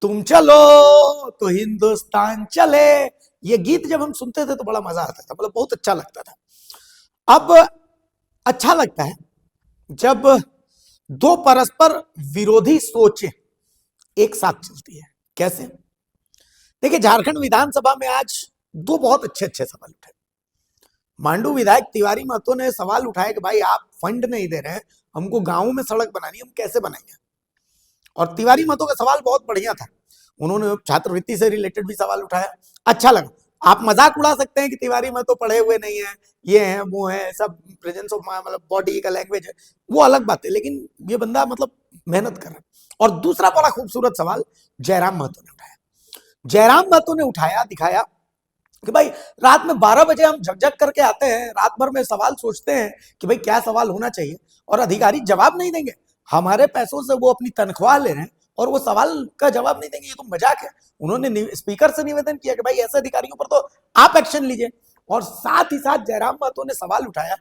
तुम चलो तो हिंदुस्तान चले। ये गीत जब हम सुनते थे तो बड़ा मजा आता था, मतलब बहुत अच्छा लगता था। अब अच्छा लगता है जब दो परस्पर विरोधी सोचें एक साथ चलती है। कैसे? देखिए, झारखंड विधानसभा में आज दो बहुत अच्छे अच्छे सवाल उठे। मांडू विधायक तिवारी महतो ने सवाल उठाया कि भाई आप फंड नहीं दे रहे हैं, हमको गांव में सड़क बनानी, हम कैसे बनाएंगे। और तिवारी महतो का सवाल बहुत बढ़िया था। उन्होंने छात्रवृत्ति से रिलेटेड भी सवाल उठाया, अच्छा लगा। आप मजाक उड़ा सकते हैं कि तिवारी महतो पढ़े हुए नहीं है, ये है वो है, सब प्रेजेंस ऑफ मतलब बॉडी का लैंग्वेज है, वो अलग बात है, लेकिन ये बंदा मतलब मेहनत कर रहा है। और दूसरा बड़ा खूबसूरत सवाल जयराम महतो ने उठाया। जयराम महतो ने उठाया, दिखाया कि भाई रात में 12 बजे हम झकझक करके आते हैं, रात भर में सवाल सोचते हैं कि भाई क्या सवाल होना चाहिए, और अधिकारी जवाब नहीं देंगे। हमारे पैसों से वो अपनी तनख्वाह ले रहे हैं और वो सवाल का जवाब नहीं देंगे, ये तो मजाक है। उन्होंने स्पीकर से निवेदन किया कि भाई ऐसे अधिकारियों पर तो आप एक्शन लीजिए। और साथ ही साथ जयराम महतो ने सवाल उठाया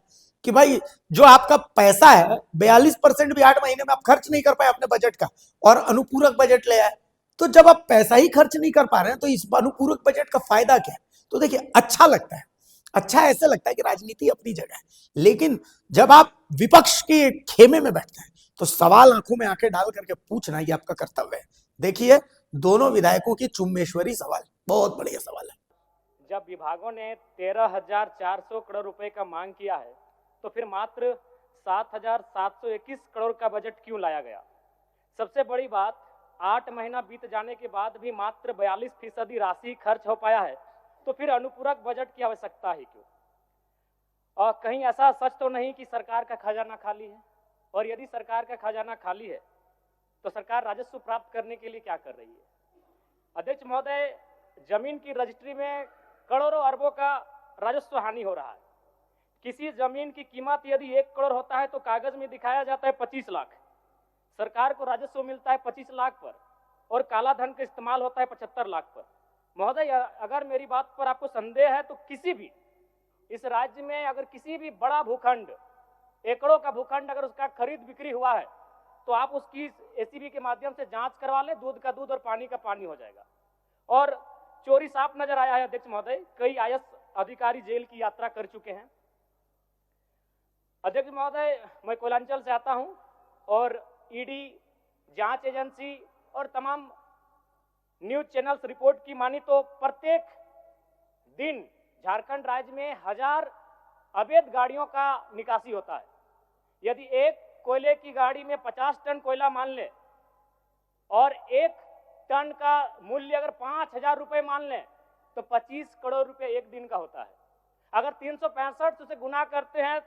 कि भाई जो आपका पैसा है 42% भी 8 महीने में आप खर्च नहीं कर पाए अपने बजट का, और अनुपूरक बजट ले आए। तो जब आप पैसा ही खर्च नहीं कर पा रहे हैं तो इस अनुपूरक बजट का फायदा क्या है? तो देखिए, अच्छा लगता है, अच्छा ऐसे लगता है कि राजनीति अपनी जगह है, लेकिन जब आप विपक्ष के खेमे में बैठते हैं तो सवाल आंखों में आंखें डाल करके पूछना ये आपका कर्तव्य है। देखिए, दोनों विधायकों की चुम्बेश्वरी सवाल, बहुत बढ़िया सवाल है। जब विभागों ने 13,400 करोड़ रुपए का मांग किया है तो फिर मात्र 7,721 करोड़ का बजट क्यों लाया गया? सबसे बड़ी बात, 8 महीना बीत जाने के बाद भी मात्र 42% राशि खर्च हो पाया है, तो फिर अनुपूरक बजट की आवश्यकता ही क्यों? और कहीं ऐसा सच तो नहीं कि सरकार का खजाना खाली है? और यदि सरकार का खजाना खाली है तो सरकार राजस्व प्राप्त करने के लिए क्या कर रही है? अध्यक्ष महोदय, जमीन की रजिस्ट्री में करोड़ों अरबों का राजस्व हानि हो रहा है। किसी जमीन की कीमत यदि 1 करोड़ होता है तो कागज में दिखाया जाता है 25 लाख। सरकार को राजस्व मिलता है 25 लाख पर और काला धन का इस्तेमाल होता है 75 लाख पर। महोदय, अगर मेरी बात पर आपको संदेह है तो किसी भी इस राज्य में अगर किसी भी बड़ा भूखंड, एकड़ों का भूखंड अगर उसका खरीद बिक्री हुआ है तो आप उसकी एसीबी के माध्यम से जांच करवा लें, दूध का दूध और पानी का पानी हो जाएगा। और चोरी साफ नजर आया है अध्यक्ष महोदय, कई आईएएस अधिकारी जेल की यात्रा कर चुके हैं। अध्यक्ष महोदय, मैं कोयलांचल से आता हूं और ईडी, जांच एजेंसी और तमाम न्यूज चैनल्स रिपोर्ट की मानी तो प्रत्येक दिन झारखंड राज्य में 1000 अवैध गाड़ियों का निकासी होता है। यदि एक कोयले की गाड़ी में 50 टन कोयला मान ले और 1 टन का मूल्य अगर 5,000 रुपए मान लें तो 25 करोड़ रुपए एक दिन का होता है। अगर 365 से गुना करते हैं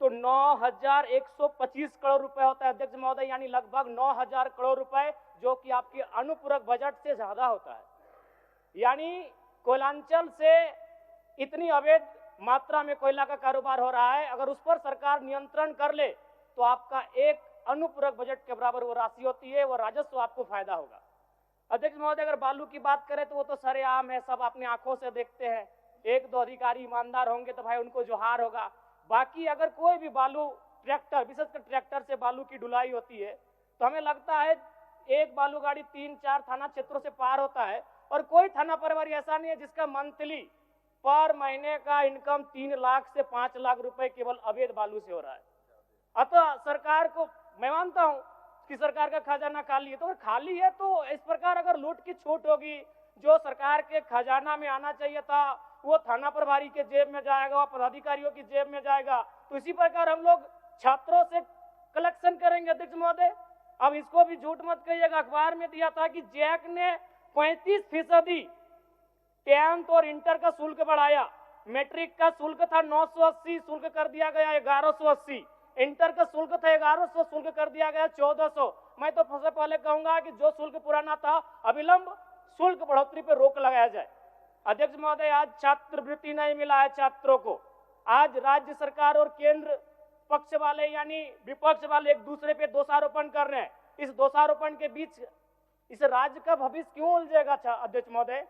तो 9,125 करोड़ रुपए होता है अध्यक्ष महोदय, यानी लगभग 9,000 करोड़ रुपए, जो कि आपके अनुपूरक बजट से ज्यादा होता है। यानी कोयलांचल से इतनी अवैध मात्रा में कोयला का कारोबार हो रहा है, अगर उस पर सरकार नियंत्रण कर ले तो आपका एक अनुपूरक बजट के बराबर वो राशि होती है, वो राजस्व आपको फायदा होगा। अध्यक्ष महोदय, अगर बालू की बात करें तो वो तो सरेआम है, सब अपने आंखों से देखते हैं। 1-2 अधिकारी ईमानदार होंगे तो भाई उनको जोहार होगा। बाकी अगर कोई भी बालू ट्रैक्टर, विशेषकर ट्रैक्टर से बालू की ढुलाई होती है तो हमें लगता है एक बालू गाड़ी 3-4 थाना क्षेत्रों से पार होता है, और कोई थाना प्रभारी ऐसा नहीं है जिसका मंथली पर महीने का इनकम 3 लाख से 5 लाख रुपए केवल अवैध बालू से हो रहा है। अतः सरकार को, मैं मानता हूं कि सरकार का खजाना खाली है, तो अगर खाली है तो इस प्रकार अगर लूट की छूट होगी, जो सरकार के खजाना में आना चाहिए था वो थाना प्रभारी के जेब में जाएगा, वो पदाधिकारियों की जेब में जाएगा। तो इसी प्रकार हम लोग छात्रों से कलेक्शन करेंगे अध्यक्ष महोदय। अब इसको भी झूठ मत कहिएगा, अखबार में दिया था कि जैक ने 35% 10th और इंटर का शुल्क बढ़ाया। मैट्रिक का शुल्क था 980, शुल्क कर दिया गया 1180। इंटर का शुल्क था 1100, शुल्क कर दिया गया 1400। मैं तो सबसे पहले कहूंगा कि जो शुल्क पुराना था अविलंब शुल्क बढ़ोतरी पर रोक लगाया जाए। अध्यक्ष महोदय, आज छात्रवृत्ति नहीं मिला है छात्रों को। आज राज्य सरकार और केंद्र पक्ष वाले यानी विपक्ष वाले एक दूसरे पे दोषारोपण कर रहे हैं। इस दोषारोपण के बीच इस राज्य का भविष्य क्यों उलझेगा अध्यक्ष महोदय?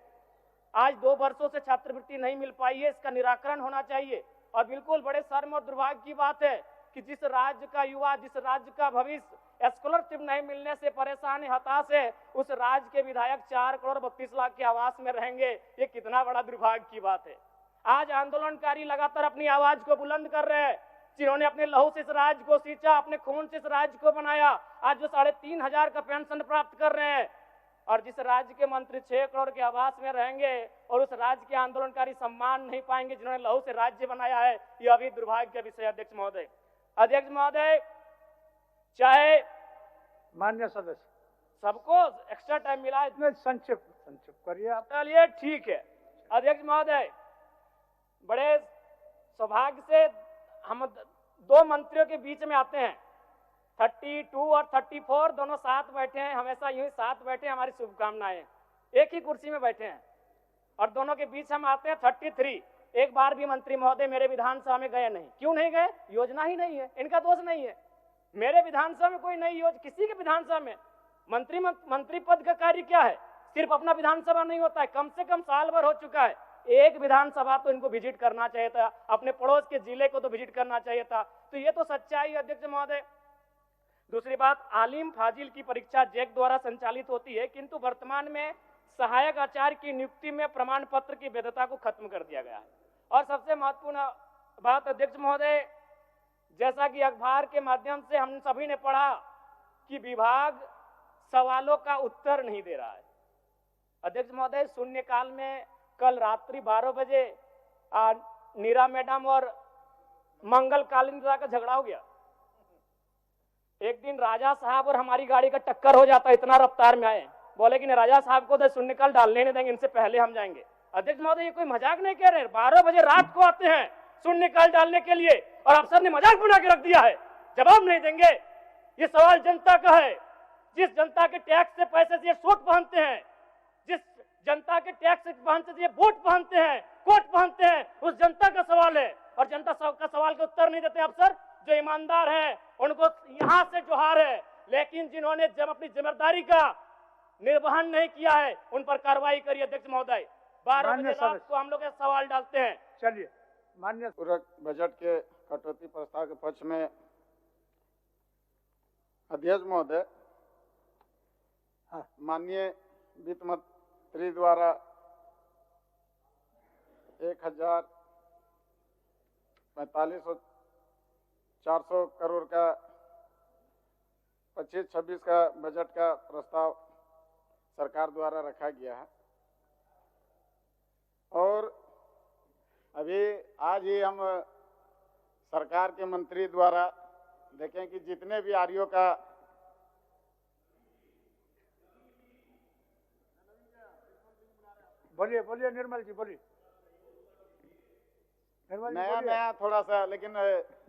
आज 2 वर्षों से छात्रवृत्ति नहीं मिल पाई है, इसका निराकरण होना चाहिए। और बिल्कुल बड़े शर्म और दुर्भाग्य की बात है कि जिस राज्य का युवा, जिस राज्य का भविष्य स्कॉलरशिप नहीं मिलने से परेशान हताश है, उस राज्य के विधायक 4 करोड़ 32 लाख के आवास में रहेंगे। ये कितना बड़ा दुर्भाग्य की बात है। आज आंदोलनकारी लगातार अपनी आवाज को बुलंद कर रहे हैं, जिन्होंने अपने लहू से इस राज्य को सींचा, अपने खून से इस राज्य को बनाया, आज जो 3,500 का पेंशन प्राप्त कर रहे हैं, और जिस राज्य के मंत्री 6 करोड़ के आवास में रहेंगे और उस राज्य के आंदोलनकारी सम्मान नहीं पाएंगे जिन्होंने लहू से राज्य बनाया है, यह अभी दुर्भाग्य का विषय। अध्यक्ष महोदय, अध्यक्ष महोदय, चाहे मान्य सदस्य सबको एक्स्ट्रा टाइम मिला है, इतने संक्षिप्त करिए आप। चलिए ठीक है। अध्यक्ष महोदय, बड़े सौभाग्य से हम 2 मंत्रियों के बीच में आते हैं, 32 और 34 दोनों साथ बैठे हैं, हमेशा यूं ही साथ बैठे, हमारी शुभकामनाएं। एक ही कुर्सी में बैठे हैं और दोनों के बीच हम आते हैं 33। एक बार भी मंत्री महोदय मेरे विधानसभा में गए नहीं। क्यों नहीं गए? योजना ही नहीं है, इनका दोष नहीं है। मेरे विधानसभा में कोई नई योजना, किसी के विधानसभा में मंत्री पद का कार्य क्या है? सिर्फ अपना विधानसभा नहीं होता है, कम से कम साल भर हो चुका है, एक विधानसभा तो इनको विजिट करना चाहिए था, अपने पड़ोस के जिले को तो विजिट करना चाहिए था। तो ये तो सच्चाई है अध्यक्ष महोदय। दूसरी बात, आलिम फाजिल की परीक्षा जैक द्वारा संचालित होती है, किंतु वर्तमान में सहायक आचार्य की नियुक्ति में प्रमाण पत्र की वैधता को खत्म कर दिया गया है। और सबसे महत्वपूर्ण बात अध्यक्ष महोदय, जैसा कि अखबार के माध्यम से हम सभी ने पढ़ा कि विभाग सवालों का उत्तर नहीं दे रहा है। अध्यक्ष महोदय, शून्यकाल में कल रात्रि 12 बजे नीरा मैडम और मंगल कालिंदा का झगड़ा हो गया। एक दिन राजा साहब और हमारी गाड़ी का टक्कर हो जाता, इतना रफ्तार में आए, बोले कि नहीं, राजा साहब को तो शून्यकाल डालने नहीं देंगे, इनसे पहले हम जाएंगे। अध्यक्ष महोदय, ये कोई मजाक नहीं कह रहे, 12 बजे रात को आते हैं शून्यकाल डालने के लिए और अफसर ने मजाक बना के रख दिया है, जवाब नहीं देंगे। ये सवाल जनता का है, जिस जनता के टैक्स से पैसे से ये सूट पहनते हैं, जिस जनता के टैक्स से ये बूट पहनते हैं, कोट पहनते हैं, उस जनता का सवाल है। और जनता का सवाल का उत्तर नहीं देते अफसर। जो ईमानदार हैं उनको यहां से जोहार है, लेकिन जिन्होंने जब अपनी जिम्मेदारी का निर्वहन नहीं किया है उन पर कार्रवाई करिए। अध्यक्ष महोदय, 12 बजे रात को हम लोग सवाल डालते हैं। चलिए, माननीय पूरक बजट के कटौती प्रस्ताव के पक्ष में अध्यक्ष महोदय, माननीय वित्त मंत्री द्वारा 1,045,400 करोड़ का 25-26 का बजट का प्रस्ताव सरकार द्वारा रखा गया है और अभी आज ही हम सरकार के मंत्री द्वारा देखें कि जितने भी आरओ का बोलिए बोलिए निर्मल जी बोलिए। नया थोड़ा सा, लेकिन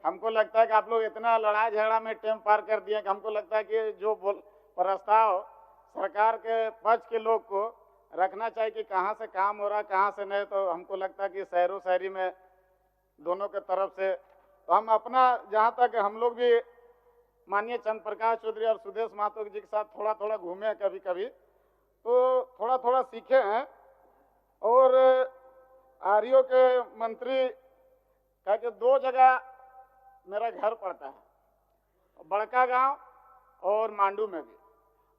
हमको लगता है कि आप लोग इतना लड़ाई झगड़ा में टाइम पार कर दिए कि हमको लगता है कि जो प्रस्ताव सरकार के पक्ष के लोग को रखना चाहिए कि कहाँ से काम हो रहा है कहाँ से नहीं। तो हमको लगता है कि शहरों शहरी में दोनों के तरफ से तो हम अपना जहाँ तक हम लोग भी माननीय चंद्र प्रकाश चौधरी और सुदेश महतो जी के साथ थोड़ा थोड़ा घूमे कभी कभी, तो थोड़ा थोड़ा सीखे हैं। और आरओ के मंत्री कह के 2 जगह मेरा घर पड़ता है, बड़का गांव और मांडू में भी,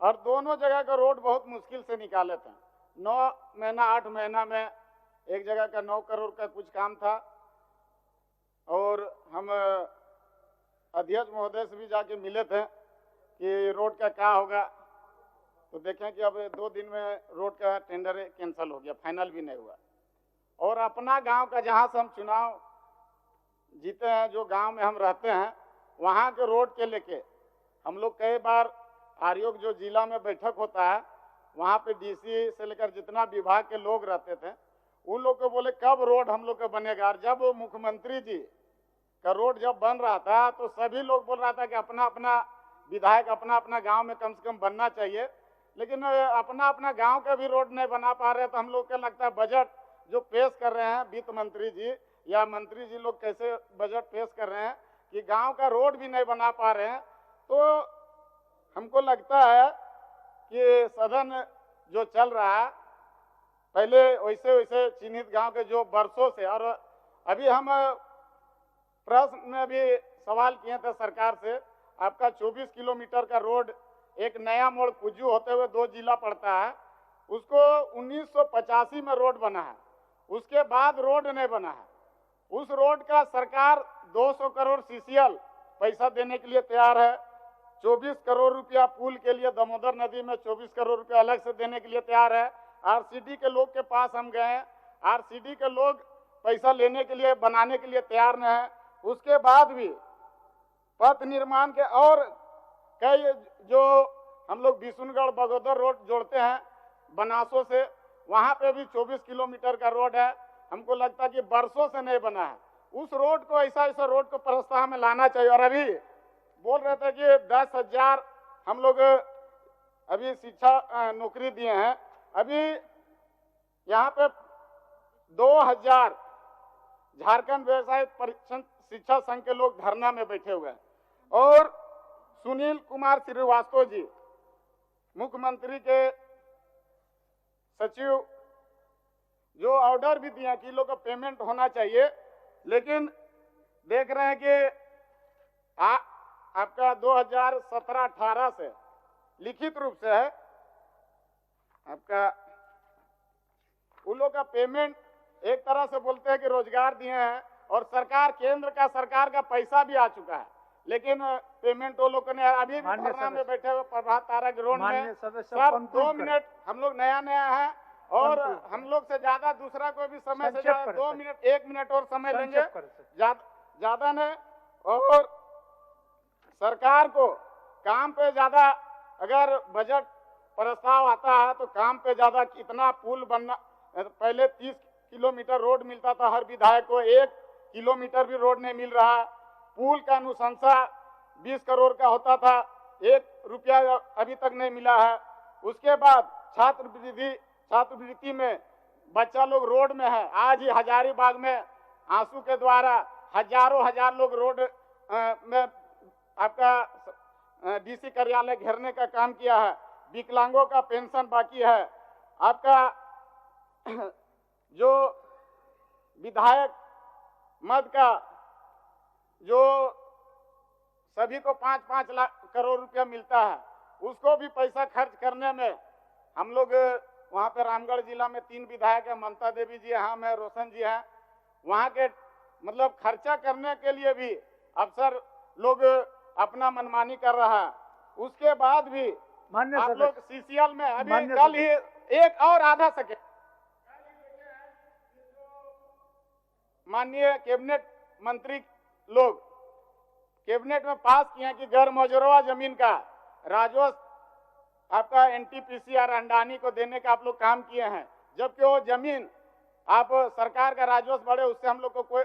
और दोनों जगह का रोड बहुत मुश्किल से निकाले थे। 9 महीना 8 महीना में एक जगह का 9 करोड़ का कुछ काम था और हम अध्यक्ष महोदय से भी जाके मिले थे कि रोड का क्या होगा, तो देखें कि अब 2 दिन में रोड का टेंडर कैंसिल हो गया, फाइनल भी नहीं हुआ। और अपना गांव का जहां से हम चुनाव जीते हैं, जो गांव में हम रहते हैं, वहां के रोड के लेके हम लोग कई बार आरओ जो जिला में बैठक होता है वहां पे डीसी से लेकर जितना विभाग के लोग रहते थे उन लोग को बोले कब रोड हम लोग का बनेगा। और जब मुख्यमंत्री जी का रोड जब बन रहा था तो सभी लोग बोल रहा था कि अपना अपना विधायक अपना अपना गांव में कम से कम बनना चाहिए, लेकिन अपना अपना गांव का भी रोड नहीं बना पा रहे। तो हम लोग को लगता है बजट जो पेश कर रहे हैं वित्त मंत्री जी या मंत्री जी लोग कैसे बजट पेश कर रहे हैं कि गांव का रोड भी नहीं बना पा रहे हैं, तो हमको लगता है कि सदन जो चल रहा है पहले वैसे वैसे चिन्हित गांव के जो वर्षों से, और अभी हम प्रश्न में भी सवाल किए थे सरकार से आपका 24 किलोमीटर का रोड एक नया मोड़ कुज्जू होते हुए 2 जिला पड़ता है, उसको 1985 में रोड बना है। उसके बाद रोड नहीं बना है। उस रोड का सरकार 200 करोड़ सीसीएल पैसा देने के लिए तैयार है। 24 करोड़ रुपया पुल के लिए दामोदर नदी में 24 करोड़ रुपया अलग से देने के लिए तैयार है। आरसीडी के लोग के पास हम गए हैं, आरसीडी के लोग पैसा लेने के लिए बनाने के लिए तैयार नहीं है। उसके बाद भी पथ निर्माण के और कई जो हम लोग बिशुनगढ़ बगोदर रोड जोड़ते हैं बनासों से, वहां पे भी 24 किलोमीटर का रोड है। हमको लगता है कि बरसों से नहीं बना है। उस रोड को ऐसा रोड को प्रस्ताव में लाना चाहिए। और अभी बोल रहे थे कि 10,000 हम लोग अभी शिक्षा नौकरी दिए हैं। अभी यहाँ पे 2,000 झारखंड व्यवसाय परीक्षण शिक्षा संघ के लोग धरना में बैठे हुए हैं। और सुनील कुमार श्रीवास्तव जी मुख्यमंत्री के सचिव जो ऑर्डर भी दिया कि लोग का पेमेंट होना चाहिए, लेकिन देख रहे हैं कि आपका 2017-18 से लिखित रूप से है आपका उन लोग का पेमेंट। एक तरह से बोलते हैं कि रोजगार दिए हैं और सरकार केंद्र का सरकार का पैसा भी आ चुका है, लेकिन पेमेंट वो लोग ने अभी भी धरना में बैठे हुए प्रभात तारा ग्राउंड में। सर 2 मिनट, हम लोग नया है और हम लोग से ज्यादा दूसरा कोई भी समय से ज्यादा 2 मिनट 1 मिनट और समय लेंगे, ज्यादा नहीं। और सरकार को काम पे ज्यादा, अगर बजट प्रस्ताव आता है तो काम पे ज्यादा, कितना पुल बनना, पहले 30 किलोमीटर रोड मिलता था हर विधायक को, 1 किलोमीटर भी रोड नहीं मिल रहा। पुल का अनुशंसा 20 करोड़ का होता था, 1 रुपया अभी तक नहीं मिला है। उसके बाद छात्रवृत्ति में बच्चा लोग रोड में है। आज ही हजारीबाग में आंसू के द्वारा हजार लोग रोड में आपका डीसी कार्यालय घेरने का काम किया है। विकलांगों का पेंशन बाकी है। आपका जो विधायक मद का जो सभी को 5-5 लाख करोड़ रुपया मिलता है, उसको भी पैसा खर्च करने में हम लोग वहाँ पे रामगढ़ जिला में 3 विधायक है, ममता देवी जी हैं, मैं रोशन जी हैं। वहाँ के मतलब खर्चा करने के लिए भी अफसर लोग अपना मनमानी कर रहा है। उसके बाद भी आप लोग सीसीएल में अभी कल ही एक और आधा सेकेंड माननीय कैबिनेट मंत्री लोग कैबिनेट में पास किए कि गैर मौजूदा जमीन का राजस्व आपका एनटीपीसी और अंडानी को देने का आप लोग काम किए हैं, जबकि वो जमीन आप सरकार का राजस्व बढ़े उससे हम लोग को कोई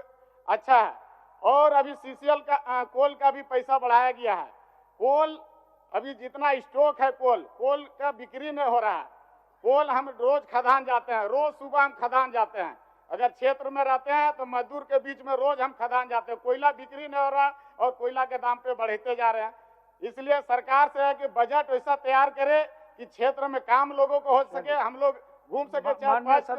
अच्छा है। और अभी सीसीएल का कोल का भी पैसा बढ़ाया गया है। कोल अभी जितना स्टॉक है कोल का बिक्री नहीं हो रहा है। कोल हम रोज खदान जाते हैं, रोज सुबह हम खदान जाते हैं। अगर क्षेत्र में रहते हैं तो मजदूर के बीच में रोज हम खदान जाते हैं। कोयला बिक्री नहीं हो रहा और कोयला के दाम पे बढ़ते जा रहे हैं। इसलिए सरकार से है कि बजट ऐसा तैयार करे कि क्षेत्र में काम लोगों को हो सके, हम लोग घूम सके। 4-5